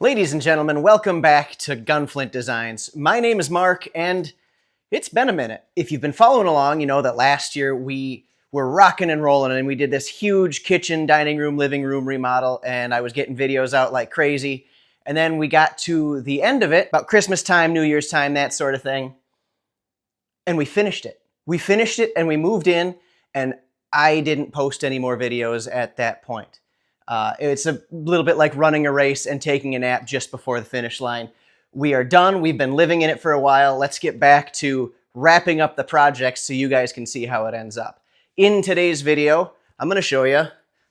Ladies and gentlemen, welcome back to Gunflint Designs. My name is Mark, and it's been a minute. If you've been following along, you know that last year we were rocking and rolling, and we did this huge kitchen, dining room, living room remodel, and I was getting videos out like crazy. And then we got to the end of it, about Christmas time, New Year's time, that sort of thing, and we finished it. We finished it, and we moved in, and I didn't post any more videos at that point. It's a little bit like running a race and taking a nap just before the finish line. We are done. We've been living in it for a while. Let's get back to wrapping up the project so you guys can see how it ends up. In today's video, I'm going to show you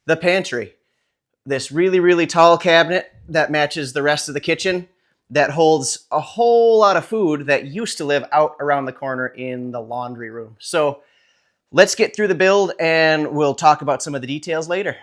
the pantry. This really, really tall cabinet that matches the rest of the kitchen that holds a whole lot of food that used to live out around the corner in the laundry room. So let's get through the build and we'll talk about some of the details later.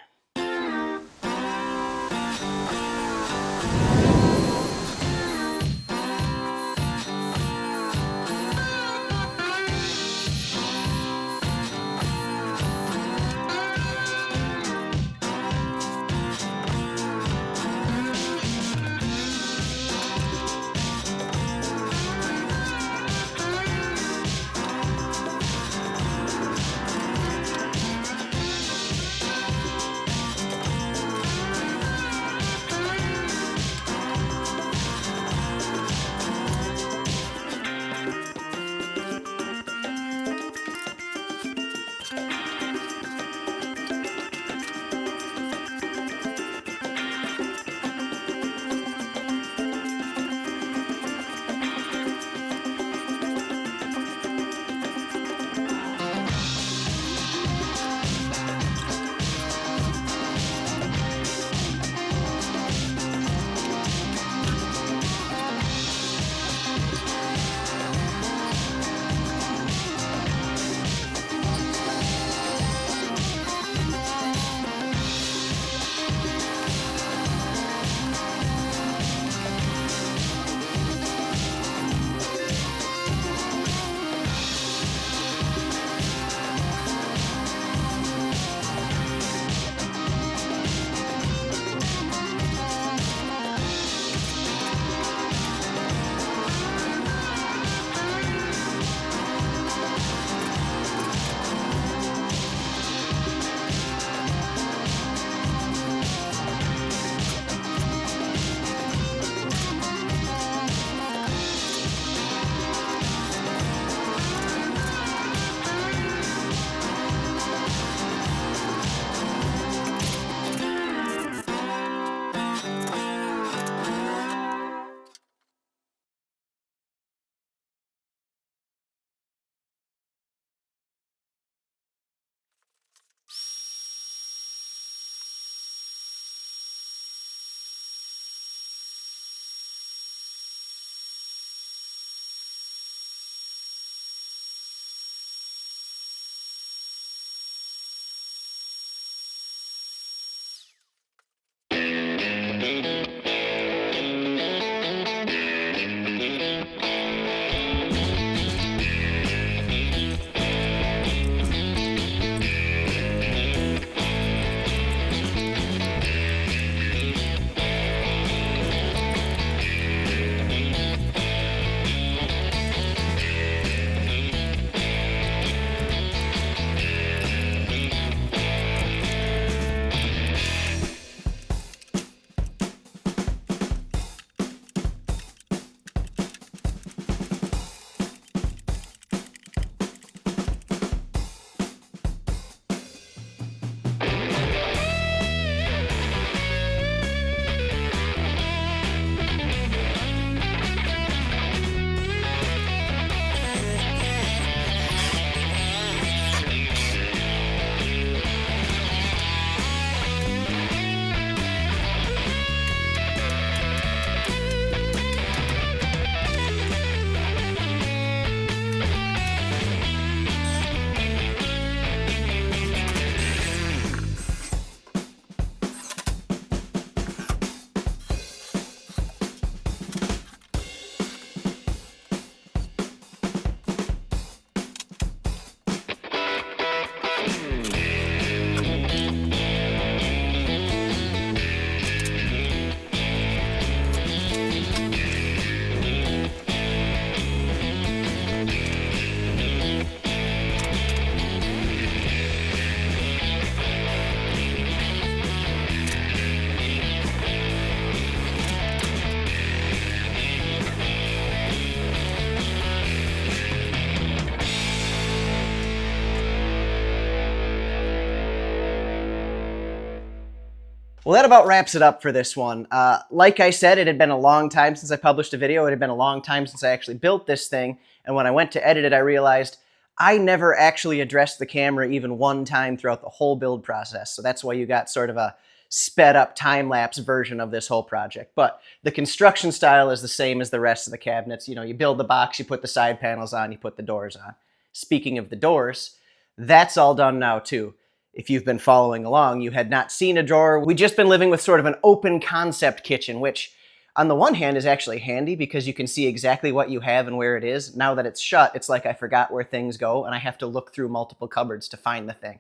Well, that about wraps it up for this one. Like I said, it had been a long time since I published a video. It had been a long time since I actually built this thing. And when I went to edit it, I realized I never actually addressed the camera even one time throughout the whole build process. So that's why you got sort of a sped up time-lapse version of this whole project. But the construction style is the same as the rest of the cabinets. You know, you build the box, you put the side panels on, you put the doors on. Speaking of the doors, that's all done now too. If you've been following along, you had not seen a drawer. We've just been living with sort of an open concept kitchen, which on the one hand is actually handy because you can see exactly what you have and where it is. Now that it's shut, it's like I forgot where things go and I have to look through multiple cupboards to find the thing.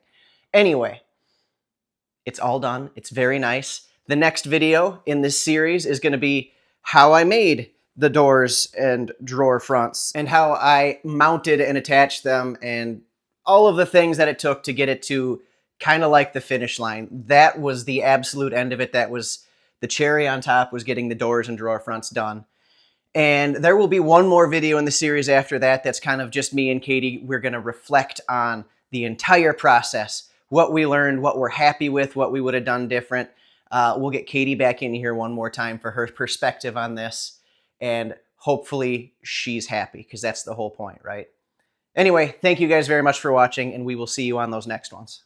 Anyway, it's all done. It's very nice. The next video in this series is going to be how I made the doors and drawer fronts and how I mounted and attached them and all of the things that it took to get it to kind of like the finish line. That was the absolute end of it. That was the cherry on top, was getting the doors and drawer fronts done. And there will be one more video in the series after that that's kind of just me and Katie. We're going to reflect on the entire process, what we learned, what we're happy with, what we would have done different. We'll get Katie back in here one more time for her perspective on this, and hopefully she's happy, because that's the whole point, right? Anyway, thank you guys very much for watching, and we will see you on those next ones.